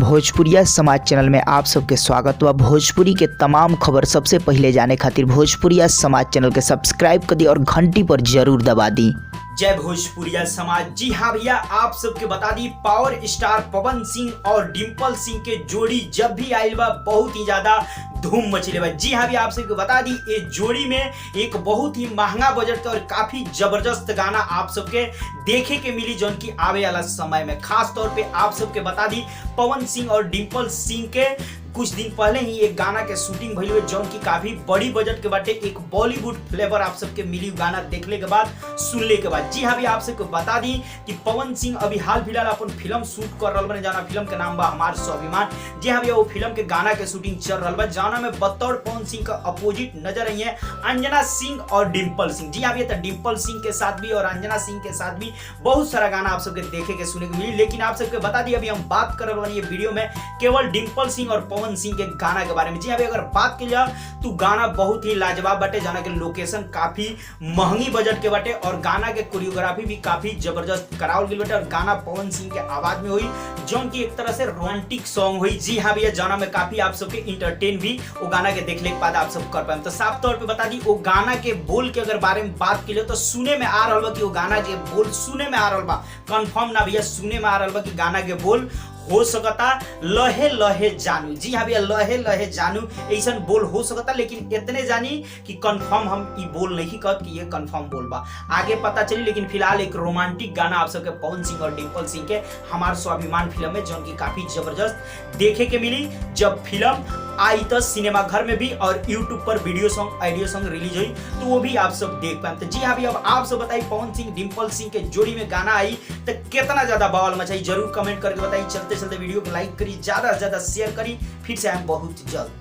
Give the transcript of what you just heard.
भोजपुरिया समाज चैनल में आप सबके स्वागत बा। भोजपुरी के तमाम खबर सबसे पहले जाने खातिर भोजपुरिया समाज चैनल के सब्सक्राइब कर दी और घंटी पर जरूर दबा दी। जय भोजपुरिया समाज। जी हाँ भैया, आप सबके बता the power star Pawan Singh और डिंपल सिंह के जोड़ी जब भी आयल बा बहुत ही ज्यादा धूम मचले बा। जी हाँ भैया, आप सबके बता दी ये जोड़ी में एक बहुत ही महंगा बजट का और काफी जबरदस्त गाना आप सबके देखे के मिली जौन की आवे वाला समय में। खास तौर पे आप सबके बता दी पवन सिंह और डिंपल सिंह के कुछ दिन पहले ही एक गाना के शूटिंग भइल हुए जौन की काफी बड़ी बजट के बाटे एक बॉलीवुड फ्लेवर आप सबके मिली गाना देखने के बाद सुनने के बाद। जी हाँ भी आप सबको बता दी कि पवन सिंह अभी हाल फिलहाल अपन फिल्म शूट कर रहा बने, जाना फिल्म के नाम बा हमार स्वाभिमान। जी हाँ भैया, वो फिल्म के गाना के शूटिंग चल रहा बा जाना में बतौर पवन सिंह का अपोजिट नजर आई है अंजना सिंह और डिंपल सिंह। जी हाँ भैया, तो डिंपल सिंह के साथ भी और अंजना सिंह के साथ भी बहुत सारा गाना आप सबके देखे के सुने के मिली। लेकिन आप सबके बता दी अभी हम बात कर रहे ये वीडियो में केवल डिंपल सिंह और पवन सिंह के गाना के बारे में। जी अगर बात की जाए तो गाना बहुत ही लाजवाब बाटे, जाना के लोकेशन काफी महंगी बजट के बाटे और गाना के कोरियोग्राफी भी काफी जबरदस्त करावल गई बाटे और गाना पवन सिंह के आवाज में हुई जौन की एक तरह से रोमांटिक सॉन्ग हुई। जी हाँ भैया, जाना में काफी आप सबके इंटरटेन भी वो गाना के देखने के बाद आप सब कर पाए। तो साफ तौर पे बता दी वो गाना के बोल के अगर बारे में बात की तो सुने में आ रहा कि वो गाना के बोल सुने में आ रहा बा, कंफर्म ना भैया सुने में आ रहा बा कि गाना के बोल हो सकता लहे लहे जानू। जी हाँ भैया, लहे लहे जानू ऐसा बोल हो सकता, लेकिन इतने जानी कि कंफर्म हम ये बोल नहीं कहत कि ये कंफर्म बोल बा, आगे पता चली। लेकिन फिलहाल एक रोमांटिक गाना आप सबके पवन सिंह और डिंपल सिंह के हमार स्वाभिमान फिल्म में जौन की काफी जबरदस्त देखे के मिली जब फिल्म आई तो सिनेमा घर में भी और यूट्यूब पर video song audio song release हुई तो वो भी आप सब देख पाए। तो जी हाँ भैया, अब आप सब बताइए पवन सिंह डिंपल सिंह के जोड़ी में गाना आई तो कितना ज्यादा बवाल मचाई, जरूर कमेंट करके बताइए। चलते चलते वीडियो को लाइक करी, ज्यादा से ज्यादा शेयर करी। फिर से आए बहुत जल्द।